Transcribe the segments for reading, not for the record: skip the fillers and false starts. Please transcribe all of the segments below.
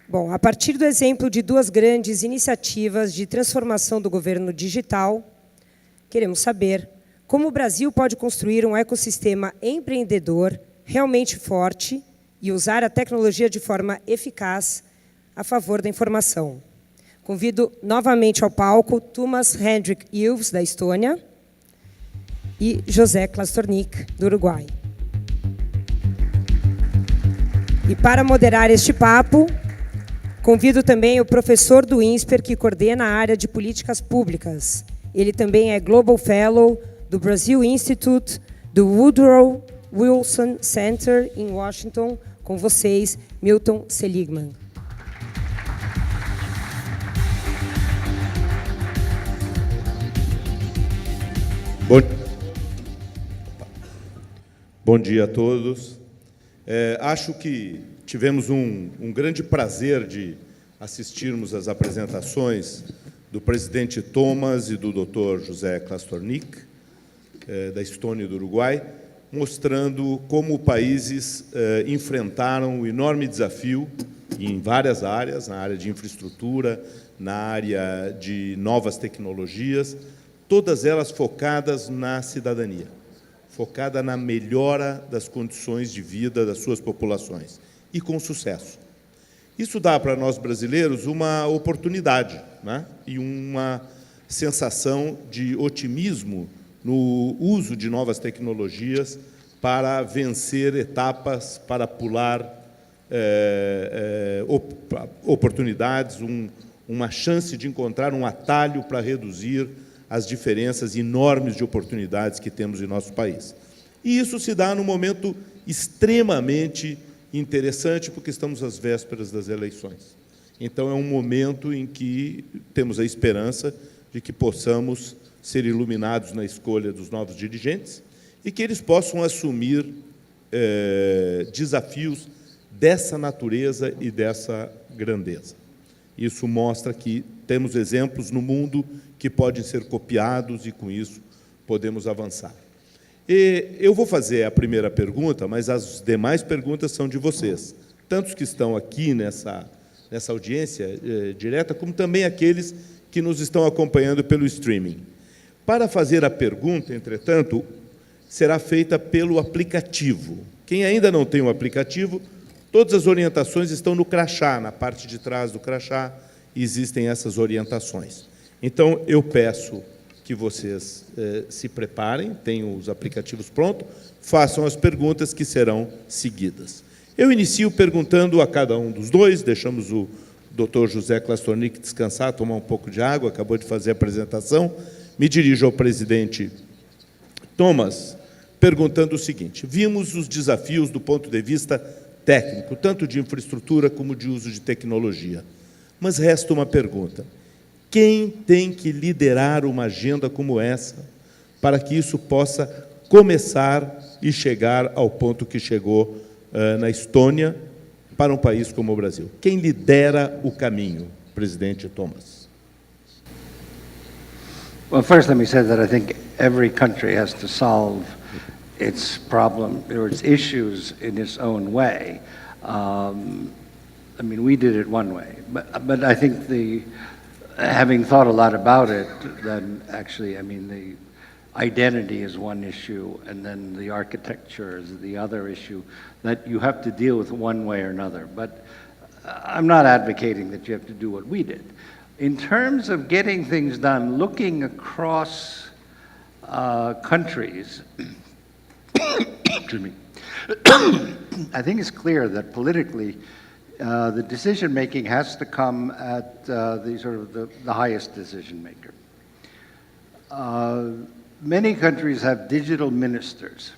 Bom, a partir do exemplo de duas grandes iniciativas de transformação do governo digital, queremos saber como o Brasil pode construir um ecossistema empreendedor realmente forte e usar a tecnologia de forma eficaz a favor da informação. Convido novamente ao palco Toomas Hendrik Ilves, da Estônia, e José Clastornik, do Uruguai. E para moderar este papo, convido também o professor do INSPER, que coordena a área de políticas públicas. Ele também é Global Fellow do Brasil Institute, do Woodrow Wilson Center, em Washington. Com vocês, Milton Seligman. Bom dia a todos. Acho que tivemos um grande prazer de assistirmos às apresentações do presidente Toomas e do Dr. José Clastornik, da Estônia e do Uruguai, mostrando como países enfrentaram o enorme desafio em várias áreas, na área de infraestrutura, na área de novas tecnologias, todas elas focadas na cidadania, focada na melhora das condições de vida das suas populações, e com sucesso. Isso dá para nós brasileiros uma oportunidade, né? E uma sensação de otimismo no uso de novas tecnologias para vencer etapas, para pular oportunidades, uma chance de encontrar um atalho para reduzir as diferenças enormes de oportunidades que temos em nosso país. E isso se dá num momento extremamente interessante, porque estamos às vésperas das eleições. Então, é um momento em que temos a esperança de que possamos ser iluminados na escolha dos novos dirigentes e que eles possam assumir desafios dessa natureza e dessa grandeza. Isso mostra que temos exemplos no mundo que podem ser copiados e, com isso, podemos avançar. Eu vou fazer a primeira pergunta, mas as demais perguntas são de vocês, tanto os que estão aqui nessa audiência direta, como também aqueles que nos estão acompanhando pelo streaming. Para fazer a pergunta, entretanto, será feita pelo aplicativo. Quem ainda não tem o aplicativo, todas as orientações estão no crachá, na parte de trás do crachá, existem essas orientações. Então, eu peço que vocês se preparem, tenham os aplicativos prontos, façam as perguntas que serão seguidas. Eu inicio perguntando a cada um dos dois, deixamos o Dr. José Clastornik descansar, tomar um pouco de água, acabou de fazer a apresentação. Me dirijo ao presidente Toomas, perguntando o seguinte: vimos os desafios do ponto de vista técnico, tanto de infraestrutura como de uso de tecnologia. Mas resta uma pergunta: quem tem que liderar uma agenda como essa para que isso possa começar e chegar ao ponto que chegou na Estônia para um país como o Brasil? Quem lidera o caminho, presidente Toomas? Well, first let me say that I think every country has to solve its problem or its issues in its own way. I mean, we did it one way, but I think having thought a lot about it, then actually, I mean, the identity is one issue, and then the architecture is the other issue that you have to deal with one way or another. But I'm not advocating that you have to do what we did. In terms of getting things done, looking across countries, excuse me, I think it's clear that politically, the decision-making has to come at the highest decision-maker. Many countries have digital ministers.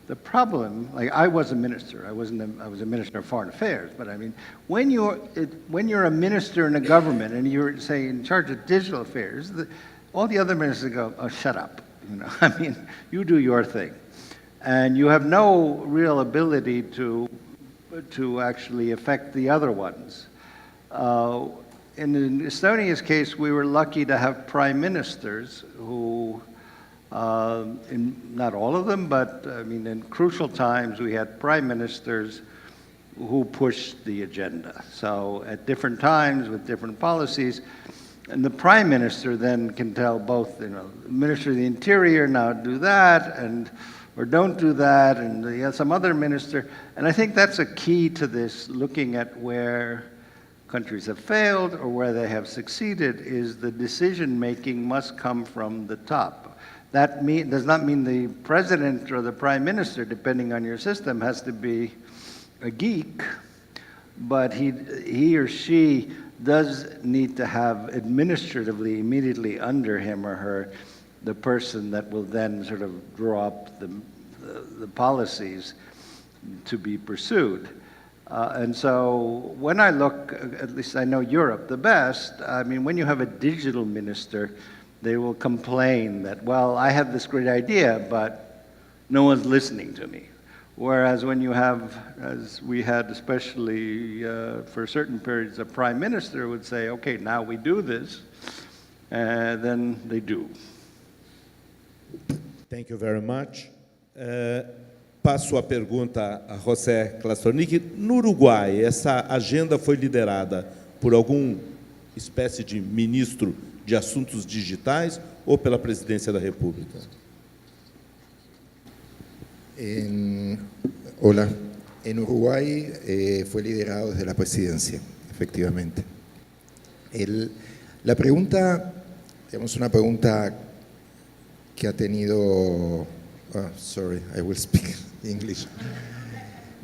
The problem, like I was a minister, I was a minister of foreign affairs, but I mean, when you're a minister in a government and you're, say, in charge of digital affairs, all the other ministers go, oh, shut up, you know, I mean, you do your thing. And you have no real ability to to actually affect the other ones. In Estonia's case, we were lucky to have prime ministers who, not all of them, but I mean, in crucial times, we had prime ministers who pushed the agenda. So at different times with different policies, and the prime minister then can tell both, the Minister of the Interior, now do that, or don't do that, and some other minister. And I think that's a key to this, looking at where countries have failed or where they have succeeded, is the decision-making must come from the top. That does not mean the president or the prime minister, depending on your system, has to be a geek, but he or she does need to have administratively, immediately under him or her, the person that will then sort of draw up the policies to be pursued. And so when I look, at least I know Europe the best, I mean, when you have a digital minister, they will complain that, well, I have this great idea, but no one's listening to me. Whereas when you have, as we had especially for certain periods, a prime minister would say, okay, now we do this, then they do. Thank you very much. Passo a pergunta a José Clastornik. No Uruguai, essa agenda foi liderada por algum espécie de ministro de assuntos digitais ou pela presidência da República? Hola, en Uruguay fue liderado desde la presidencia, efectivamente. La pregunta, digamos, una pregunta que ha tenido, sorry, I will speak English.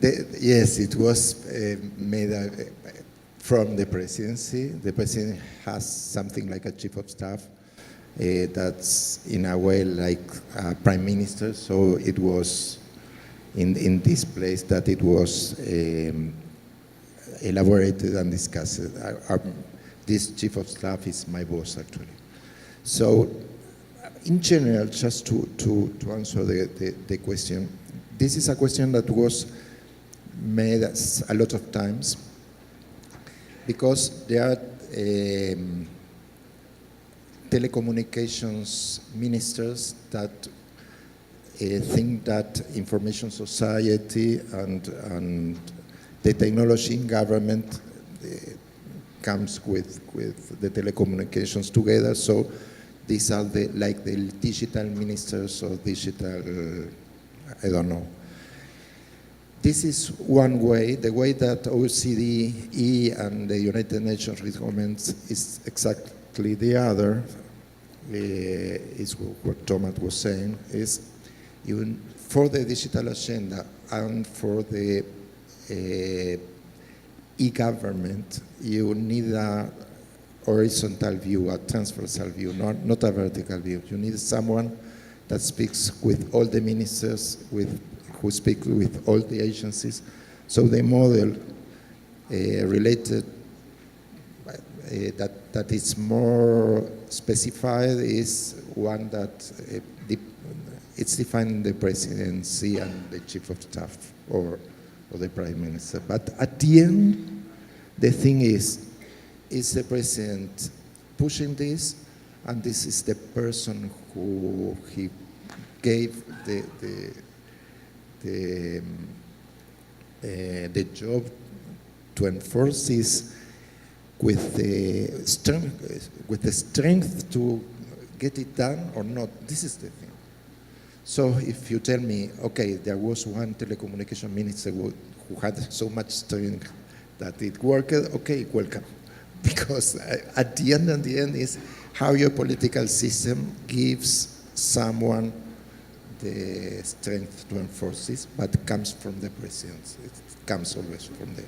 Yes, it was made from the presidency. The president has something like a chief of staff that's in a way like a prime minister, so it was in this place that it was elaborated and discussed. This chief of staff is my boss, actually. So, in general, just to answer the question, this is a question that was made a lot of times because there are telecommunications ministers that think that information society and the technology in government comes with the telecommunications together. So these are like the digital ministers or digital, I don't know. This is one way. The way that OECD and the United Nations recommends is exactly the other. Is what Toomas was saying, is even for the digital agenda and for the e-government, you need a horizontal view, a transversal view, not a vertical view. You need someone that speaks with all the ministers, who speak with all the agencies. So the model related that is more specified is one that it's defined in the presidency and the chief of staff or the prime minister. But at the end, the thing is the president pushing this, and this is the person who he gave the job to enforce this with the strength to get it done or not. This is the thing. So if you tell me, okay, there was one telecommunication minister who had so much strength that it worked, okay, welcome. Because at the end is how your political system gives someone the strength to enforce this, but it comes from the president. It comes always from there.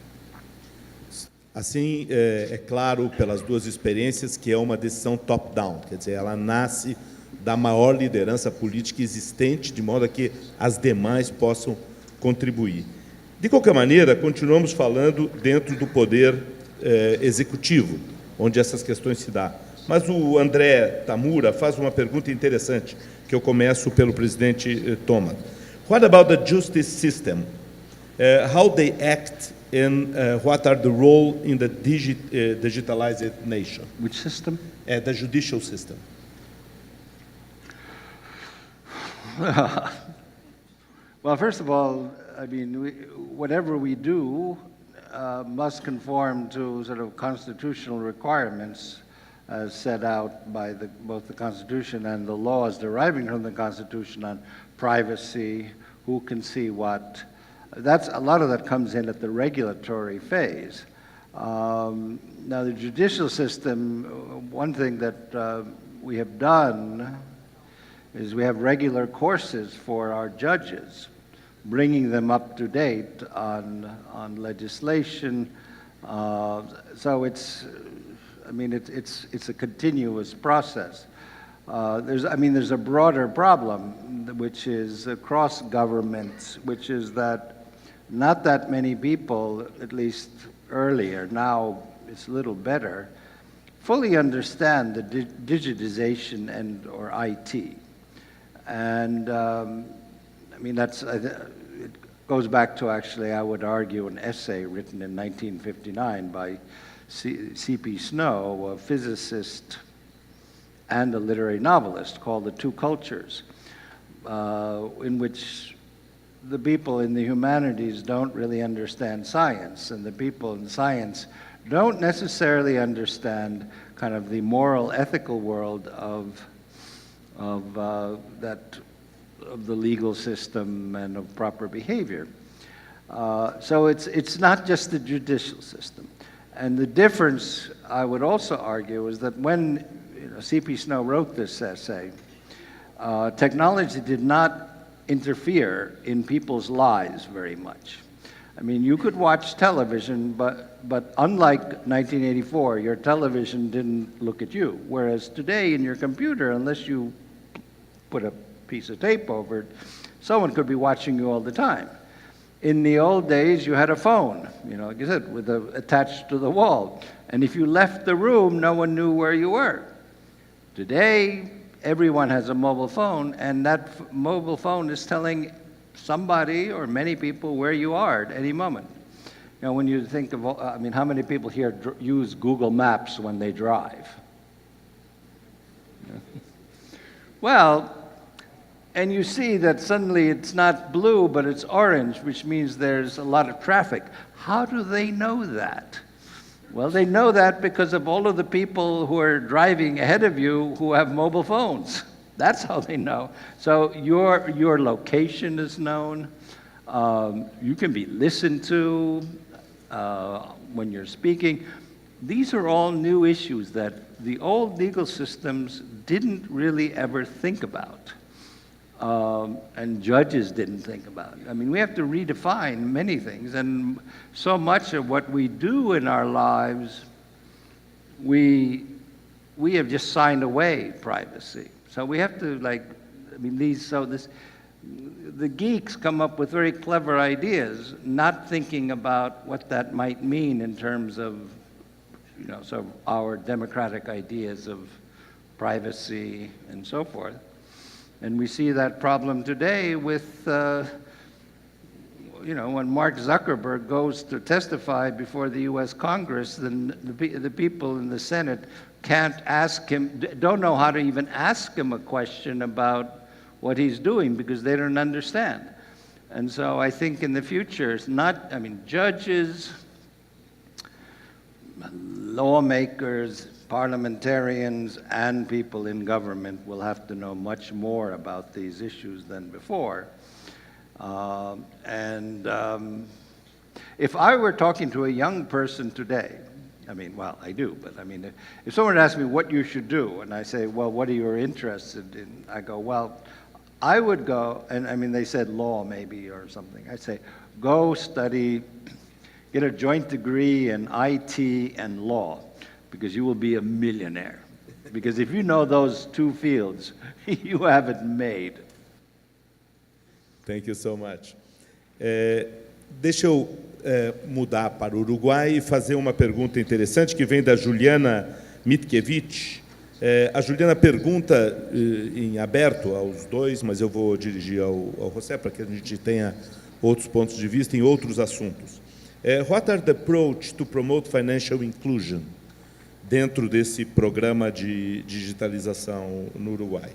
Assim, é claro pelas duas experiências que é uma decisão top-down, quer dizer, ela nasce da maior liderança política existente, de modo a que as demais possam contribuir. De qualquer maneira, continuamos falando dentro do poder executivo, onde essas questões se dão. Mas o André Tamura faz uma pergunta interessante, que eu começo pelo presidente Toomas. What about the justice system? how they act and what are the role in the digitalized nation? Which system? The judicial system. Well, first of all, I mean, whatever we do must conform to sort of constitutional requirements as set out by both the Constitution and the laws deriving from the Constitution on privacy, who can see what. That's a lot of that comes in at the regulatory phase. Now, the judicial system, one thing that we have done is we have regular courses for our judges, bringing them up to date on legislation. So it's, I mean, it's a continuous process. There's a broader problem, which is across governments, which is that not that many people, at least earlier, now it's a little better, fully understand the digitization and or IT. And I mean, it goes back to, actually, I would argue, an essay written in 1959 by C.P. Snow, a physicist and a literary novelist, called The Two Cultures, in which the people in the humanities don't really understand science, and the people in science don't necessarily understand kind of the moral, ethical world of the legal system and of proper behavior. So it's not just the judicial system. And the difference, I would also argue, is that when C.P. Snow wrote this essay, technology did not interfere in people's lives very much. I mean, you could watch television, but unlike 1984, your television didn't look at you. Whereas today, in your computer, unless you put a piece of tape over it, someone could be watching you all the time. In the old days, you had a phone, like I said, attached to the wall. And if you left the room, no one knew where you were. Today, everyone has a mobile phone, and that mobile phone is telling somebody or many people where you are at any moment. When you think of, I mean, how many people here use Google Maps when they drive? Well, and you see that suddenly it's not blue, but it's orange, which means there's a lot of traffic. How do they know that? Well, they know that because of all of the people who are driving ahead of you who have mobile phones. That's how they know. So your location is known. You can be listened to when you're speaking. These are all new issues that the old legal systems didn't really ever think about. And judges didn't think about it. I mean, we have to redefine many things, and so much of what we do in our lives, we have just signed away privacy. So we have to, the geeks come up with very clever ideas, not thinking about what that might mean in terms of, sort of our democratic ideas of privacy and so forth. And we see that problem today with, when Mark Zuckerberg goes to testify before the U.S. Congress, then the people in the Senate can't ask him, don't know how to even ask him a question about what he's doing because they don't understand. And so I think in the future, it's not, I mean, judges, lawmakers, parliamentarians, and people in government will have to know much more about these issues than before. If I were talking to a young person today, I mean, well, I do, but I mean, if someone asked me what you should do, and I say, well, what are you interested in? I go, well, I would go, and I mean, they said law maybe or something. I say, go study, get a joint degree in IT and law, because you will be a millionaire. Because if you know those two fields, you have it made. Thank you so much. Deixa eu mudar para o Uruguai e fazer uma pergunta interessante que vem da Juliana Mitkiewicz. A Juliana pergunta em aberto aos dois, mas eu vou dirigir ao José para que a gente tenha outros pontos de vista em outros assuntos. What are the approach to promote financial inclusion dentro desse programa de digitalização no Uruguai?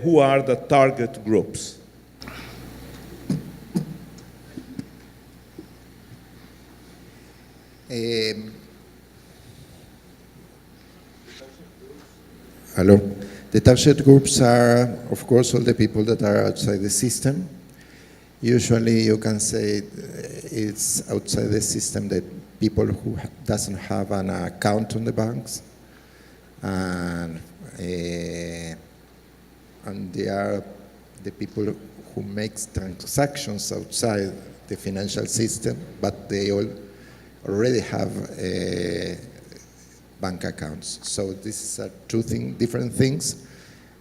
Who are the target groups? Hello. The target groups are, of course, all the people that are outside the system. Usually you can say it's outside the system that people who doesn't have an account on the banks, and they are the people who make transactions outside the financial system, but they all already have bank accounts. So these are two different things.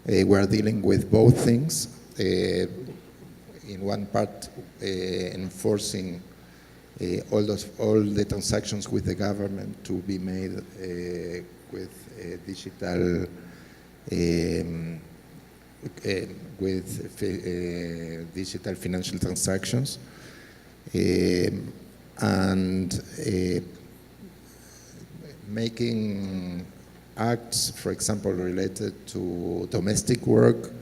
We are dealing with both things. In one part, enforcing all the transactions with the government to be made with digital, digital financial transactions, and making acts, for example, related to domestic work,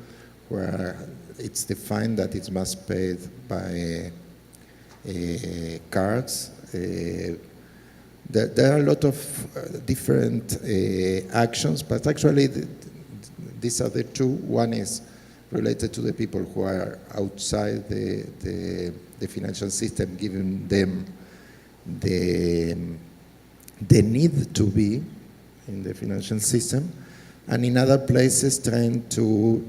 where it's defined that it must be paid by cards. There are a lot of different actions, but actually these are the two. One is related to the people who are outside the financial system, giving them the need to be in the financial system, and in other places trying to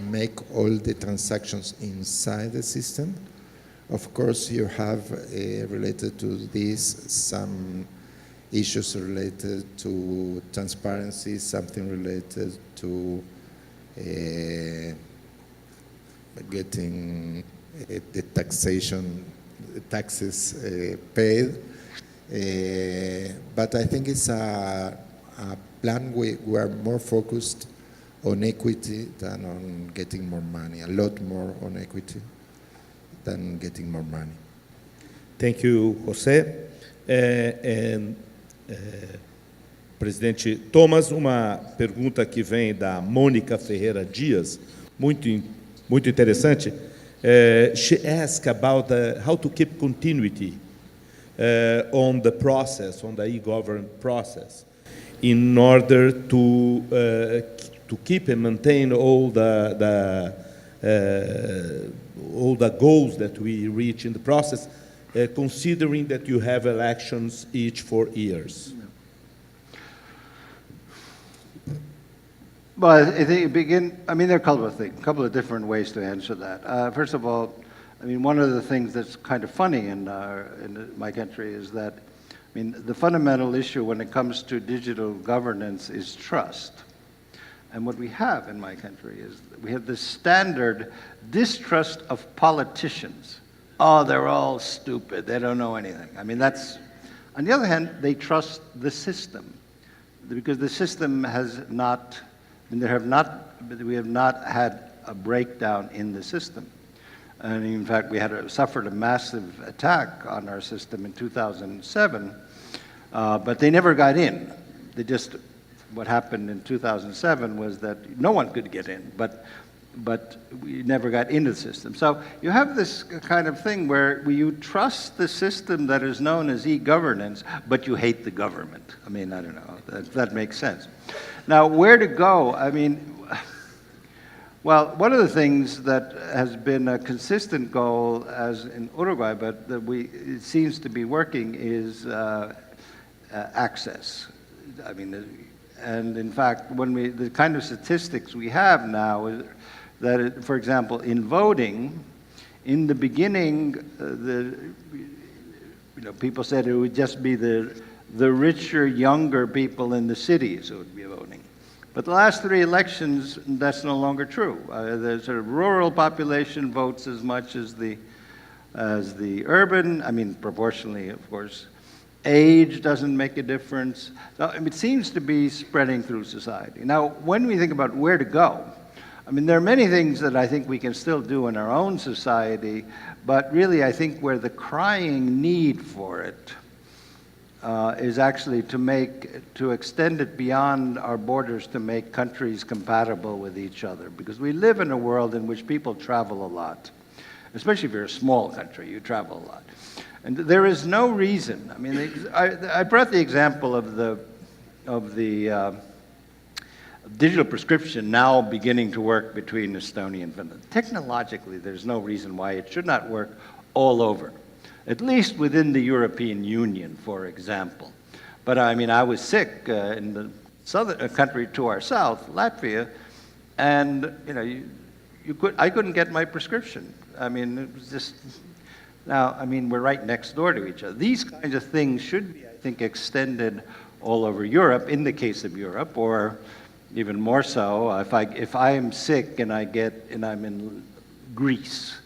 make all the transactions inside the system. Of course, you have related to this some issues related to transparency, something related to getting the taxes paid. But I think it's a plan we are more focused on equity than on getting more money, a lot more on equity than getting more money. Thank you, José. Presidente Toomas, uma pergunta que vem da Mônica Ferreira Dias, muito interessante. She asked about how to keep continuity on the process, on the e-government process, in order to keep and maintain all the goals that we reach in the process, considering that you have elections each 4 years. Well, I think there are a couple of things, a couple of different ways to answer that. First of all, one of the things that's kind of funny in my country is that, the fundamental issue when it comes to digital governance is trust. And what we have in my country is we have this standard distrust of politicians. Oh, they're all stupid. They don't know anything. That's, on the other hand, they trust the system because the system has not, we have not had a breakdown in the system. And in fact, we suffered a massive attack on our system in 2007, but they never got in. What happened in 2007 was that no one could get in, but we never got into the system. So you have this kind of thing where you trust the system that is known as e-governance, but you hate the government. I don't know, that makes sense. Now, where to go? Well, one of the things that has been a consistent goal as in Uruguay, but that it seems to be working is access. And in fact, the kind of statistics we have now is that, for example, in voting, in the beginning, people said it would just be the richer, younger people in the cities who would be voting. But the last 3 elections, that's no longer true. The sort of rural population votes as much as the urban. Proportionally, of course. Age doesn't make a difference. So, it seems to be spreading through society. Now, when we think about where to go, I mean, there are many things that I think we can still do in our own society, but really I think where the crying need for it is actually to extend it beyond our borders to make countries compatible with each other. Because we live in a world in which people travel a lot. Especially if you're a small country, you travel a lot. And there is no reason, I mean, I brought the example of the digital prescription now beginning to work between Estonia and Finland. Technologically, there's no reason why it should not work all over, at least within the European Union, for example. But I mean, I was sick in the southern country to our south, Latvia, and you know, I couldn't get my prescription. I mean, it was just, now, I mean, we're right next door to each other. These kinds of things should be, I think, extended all over Europe, in the case of Europe, or even more so, if I am sick and I'm in Greece,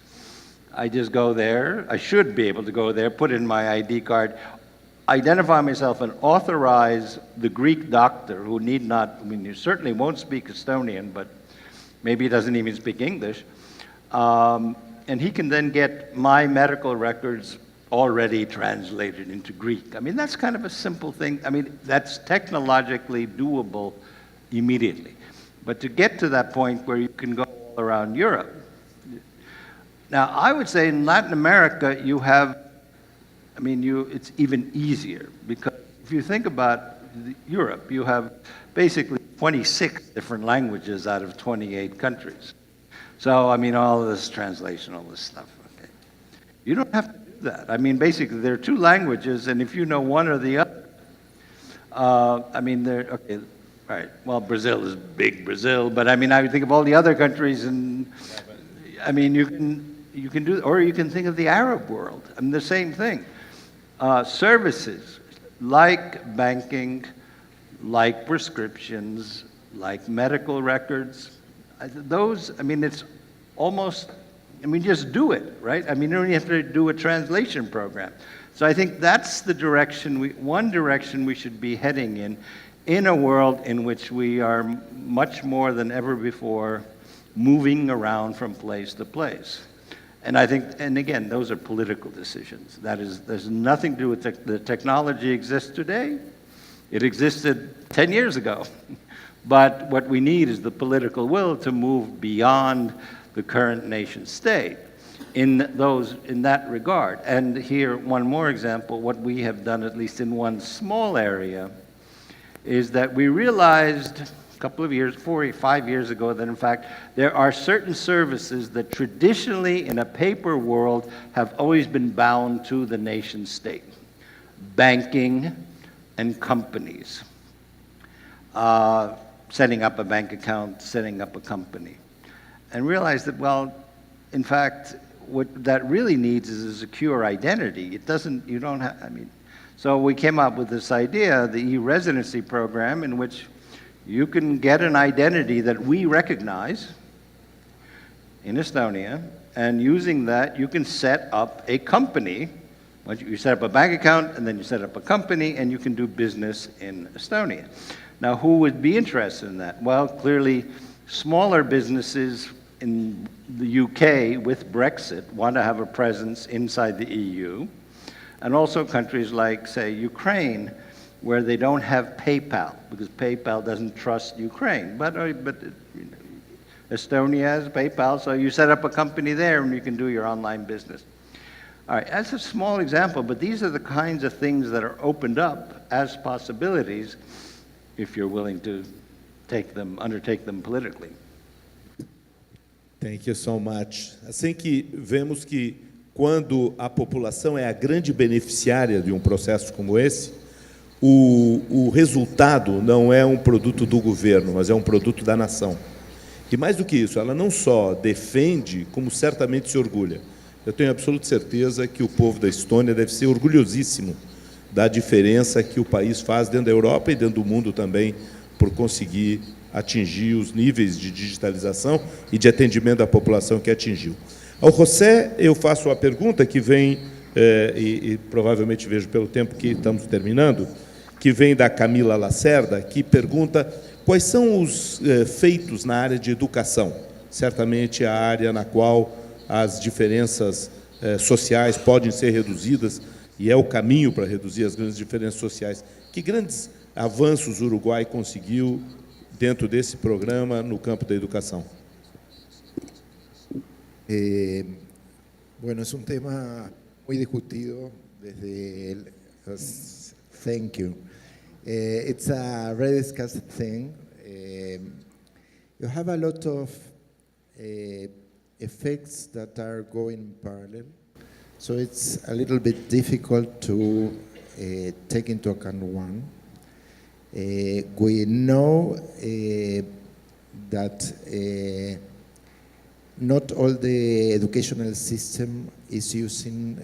I just go there. I should be able to go there, put in my ID card, identify myself, and authorize the Greek doctor who need not, I mean, you certainly won't speak Estonian, but maybe he doesn't even speak English, and he can then get my medical records already translated into Greek. I mean, that's kind of a simple thing. I mean, that's technologically doable immediately. But to get to that point where you can go all around Europe. Now, I would say in Latin America, you have, I mean, it's even easier, because if you think about Europe, you have basically 26 different languages out of 28 countries. So, I mean, all of this translation, all this stuff, okay. You don't have to do that. I mean, basically, there are two languages, and if you know one or the other, I mean, okay, right, well, Brazil is big Brazil, but I mean, I would think of all the other countries, and I mean, you can do, or you can think of the Arab world, I mean, the same thing. Services like banking, like prescriptions, like medical records, those, I mean, it's almost, I mean, just do it, right? I mean, you don't have to do a translation program. So I think that's the direction, one direction we should be heading in a world in which we are much more than ever before moving around from place to place. And I think, and again, those are political decisions. That is, there's nothing to do with the technology exists today. It existed 10 years ago. But what we need is the political will to move beyond the current nation state in that regard. And here, one more example, what we have done, at least in one small area, is that we realized a couple of years, 4 or 5 years ago, that in fact, there are certain services that traditionally in a paper world have always been bound to the nation state. Banking and companies. Setting up a bank account, setting up a company. And realize that, well, in fact, what that really needs is a secure identity. It doesn't, you don't have, I mean, so we came up with this idea, the e-residency program, in which you can get an identity that we recognize in Estonia, and using that, you can set up a company. You set up a bank account, and then you set up a company, and you can do business in Estonia. Now, who would be interested in that? Well, clearly, smaller businesses in the UK with Brexit want to have a presence inside the EU, and also countries like, say, Ukraine, where they don't have PayPal, because PayPal doesn't trust Ukraine. But Estonia has PayPal, so you set up a company there, and you can do your online business. All right, that's a small example, but these are the kinds of things that are opened up as possibilities if you're willing to undertake them politically. Thank you so much. Assim que vemos que quando a população é a grande beneficiária de um processo como esse, o resultado não é um produto do governo, mas é um produto da nação. E mais do que isso, ela não só defende, como certamente se orgulha. Eu tenho absoluta certeza que o povo da Estônia deve ser orgulhosíssimo da diferença que o país faz dentro da Europa e dentro do mundo também, por conseguir atingir os níveis de digitalização e de atendimento da população que atingiu. Ao José, eu faço a pergunta que vem, e provavelmente vejo pelo tempo que estamos terminando, que vem da Camila Lacerda, que pergunta quais são os feitos na área de educação certamente a área na qual as diferenças sociais podem ser reduzidas, e é o caminho para reduzir as grandes diferenças sociais. Que grandes avanços o Uruguai conseguiu dentro desse programa no campo da educação? Bueno, es un tema muy discutido thank you. It's a very discussed thing. You have a lot of effects that are going in parallel, so it's a little bit difficult to take into account one. We know that not all the educational system is using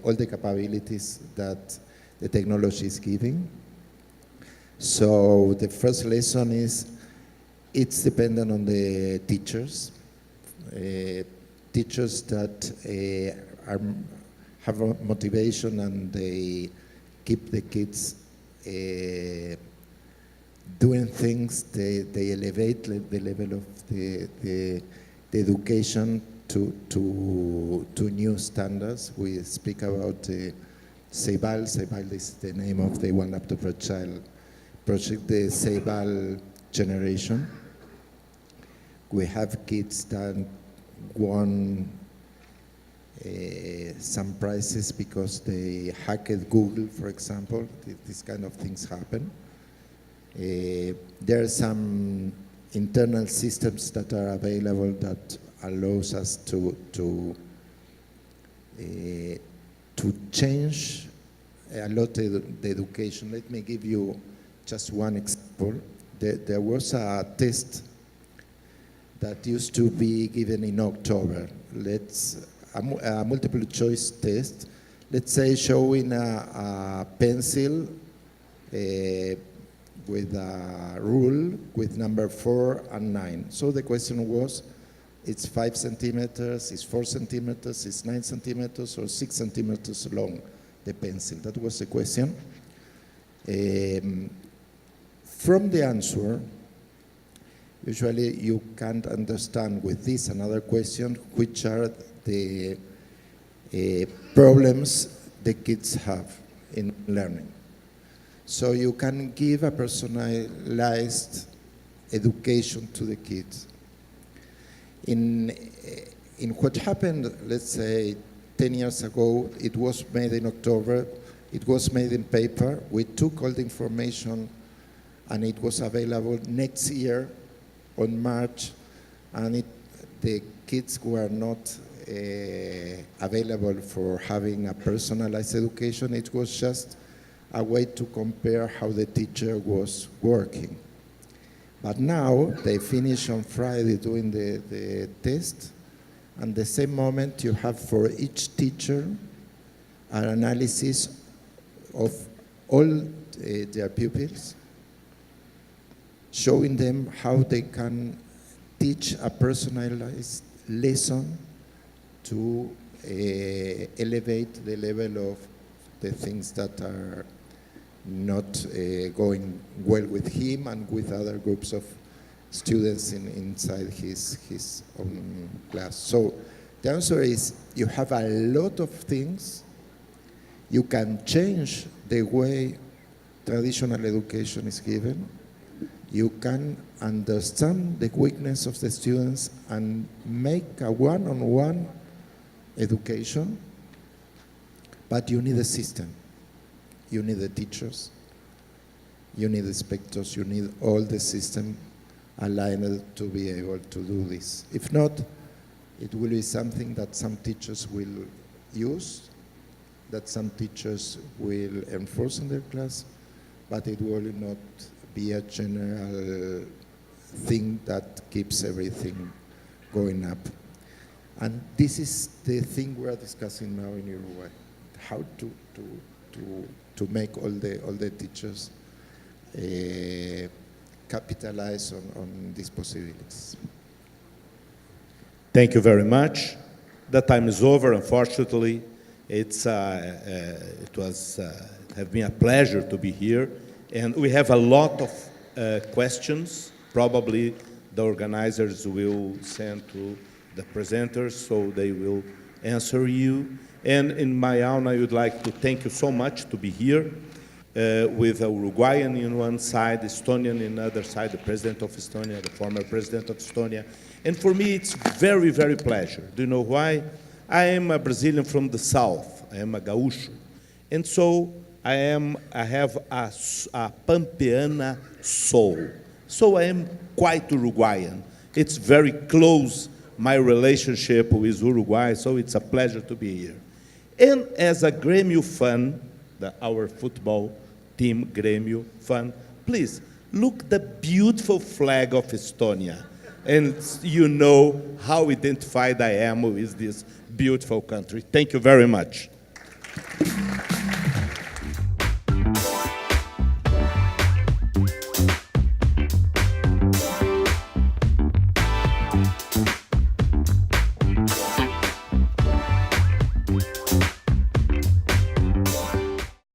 all the capabilities that the technology is giving. So the first lesson is it's dependent on the teachers. Teachers that have a motivation and they keep the kids doing things, they elevate the level of the education to new standards. We speak about CEIBAL. CEIBAL is the name of the One Laptop per Child project, the CEIBAL generation. We have kids that won some prizes because they hacked Google, for example. These kind of things happen. There are some internal systems that are available that allows us to change a lot the education. Let me give you just one example. There was a test that used to be given in October. A multiple choice test, let's say showing a pencil with a rule with number 4 and 9. So the question was, it's 5 centimeters, it's 4 centimeters, it's 9 centimeters, or 6 centimeters long, the pencil. That was the question. From the answer, usually you can't understand with this another question, which are the problems the kids have in learning. So you can give a personalized education to the kids. In what happened, let's say, 10 years ago, it was made in October, it was made in paper, we took all the information and it was available next year on March, and the kids were not available for having a personalized education. It was just a way to compare how the teacher was working. But now they finish on Friday doing the test, and the same moment you have for each teacher an analysis of all their pupils, showing them how they can teach a personalized lesson to elevate the level of the things that are not going well with him and with other groups of students inside his own class. So the answer is you have a lot of things. You can change the way traditional education is given. You can understand the weakness of the students and make a one-on-one education, but you need a system. You need the teachers, you need the inspectors, you need all the system aligned to be able to do this. If not, it will be something that some teachers will use, that some teachers will enforce in their class, but it will not be a general thing that keeps everything going up. And this is the thing we are discussing now in Uruguay, how to make all the teachers capitalize on these possibilities. Thank you very much. The time is over, unfortunately. It have been a pleasure to be here, and we have a lot of questions. Probably the organizers will send to the presenters, so they will answer you. And in my own, I would like to thank you so much to be here with a Uruguayan in one side, Estonian in the other side, the president of Estonia, the former president of Estonia. And for me, it's very, very pleasure. Do you know why? I am a Brazilian from the south. I am a gaúcho. And so I have a Pampeana soul. So I am quite Uruguayan. It's very close, my relationship with Uruguay, so it's a pleasure to be here. And as a Grêmio fan, our football team Grêmio fan, please look the beautiful flag of Estonia, and you know how identified I am with this beautiful country. Thank you very much.